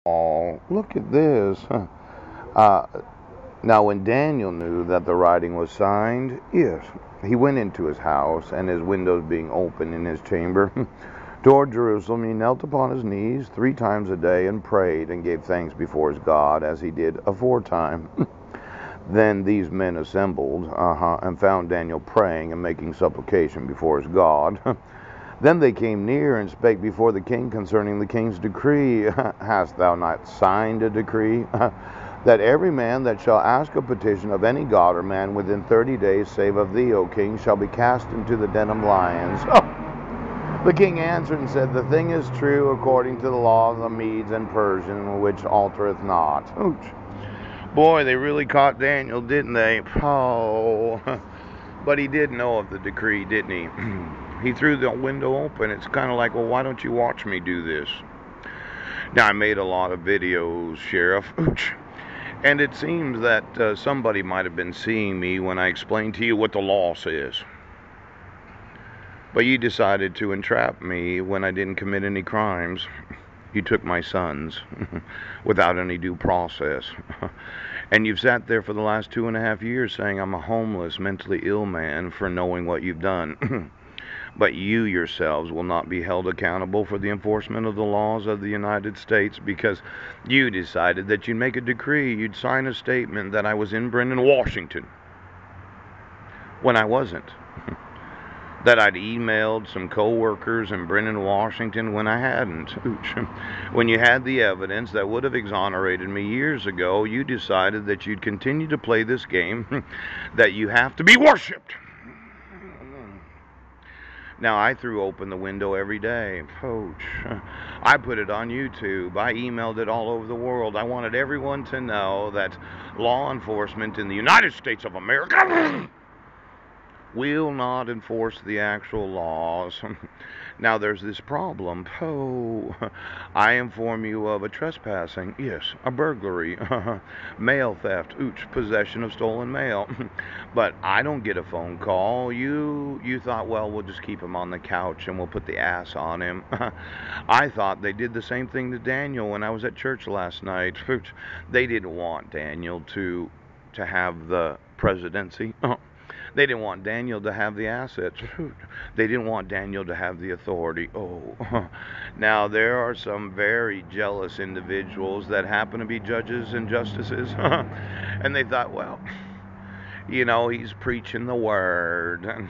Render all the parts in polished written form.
Oh, look at this. Uh, Now, when Daniel knew that the writing was signed, yes, he went into his house, and his windows being open in his chamber, toward Jerusalem, he knelt upon his knees 3 times a day and prayed and gave thanks before his God, as he did aforetime. Then these men assembled, and found Daniel praying and making supplication before his God. Then they came near and spake before the king concerning the king's decree. Hast thou not signed a decree? That every man that shall ask a petition of any god or man within 30 days, save of thee, O king, shall be cast into the den of lions. The king answered and said, The thing is true according to the law of the Medes and Persians, which altereth not. Ouch. Boy, they really caught Daniel, didn't they? Oh, but he did know of the decree, didn't he? He threw the window open. It's kind of like, well, why don't you watch me do this? Now, I made a lot of videos, Sheriff. Ouch. And it seems that somebody might have been seeing me when I explained to you what the law says. But you decided to entrap me when I didn't commit any crimes. You took my sons without any due process. And you've sat there for the last 2.5 years saying I'm a homeless, mentally ill man for knowing what you've done. But you yourselves will not be held accountable for the enforcement of the laws of the United States, because you decided that you'd make a decree, you'd sign a statement that I was in Brendan, Washington, when I wasn't. That I'd emailed some co-workers in Brendan, Washington, when I hadn't. When you had the evidence that would have exonerated me years ago, you decided that you'd continue to play this game, that you have to be worshipped. Now, I threw open the window every day. Poach. I put it on YouTube. I emailed it all over the world. I wanted everyone to know that law enforcement in the United States of America will not enforce the actual laws. Now, there's this problem. Oh, I inform you of a trespassing, yes, a burglary, mail theft, possession of stolen mail. But I don't get a phone call. You thought, well, we'll just keep him on the couch and we'll put the ass on him. I thought they did the same thing to Daniel when I was at church last night. They didn't want Daniel to have the presidency. They didn't want Daniel to have the assets. They didn't want Daniel to have the authority. Oh, now there are some very jealous individuals that happen to be judges and justices. And they thought, well, he's preaching the word.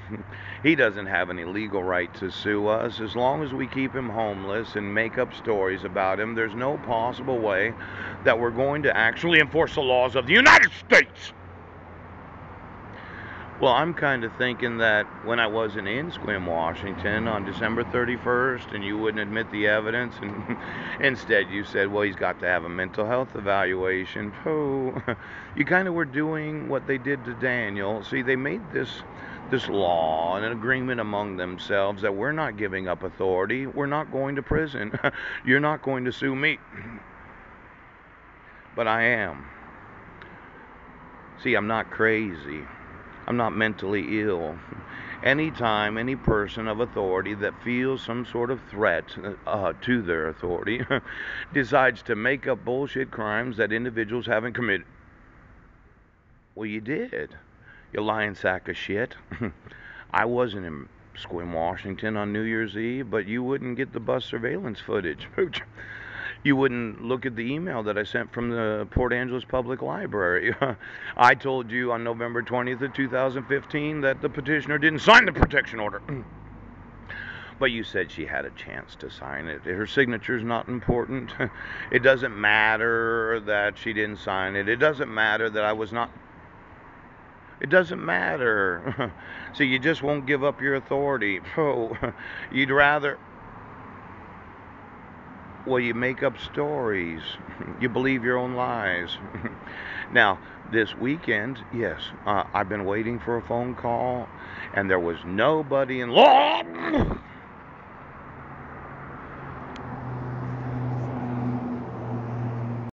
He doesn't have any legal right to sue us. As long as we keep him homeless and make up stories about him, there's no possible way that we're going to actually enforce the laws of the United States. Well, I'm kind of thinking that when I wasn't in Sequim, Washington on December 31st, and you wouldn't admit the evidence, and instead you said, well, he's got to have a mental health evaluation. Oh, you kind of were doing what they did to Daniel. See, they made this law and an agreement among themselves that we're not giving up authority. We're not going to prison. You're not going to sue me. But I am. See, I'm not crazy. I'm not mentally ill. Anytime any person of authority that feels some sort of threat to their authority decides to make up bullshit crimes that individuals haven't committed. Well, you did. You lying sack of shit. I wasn't in Sequim, Washington on New Year's Eve, but you wouldn't get the bus surveillance footage. You wouldn't look at the email that I sent from the Port Angeles Public Library. I told you on November 20th of 2015 that the petitioner didn't sign the protection order. But you said she had a chance to sign it. Her signature's not important. It doesn't matter that she didn't sign it. It doesn't matter that I was not... It doesn't matter. So you just won't give up your authority. Oh, you'd rather... Well, you make up stories. You believe your own lies. Now, this weekend, yes, I've been waiting for a phone call, and there was nobody in law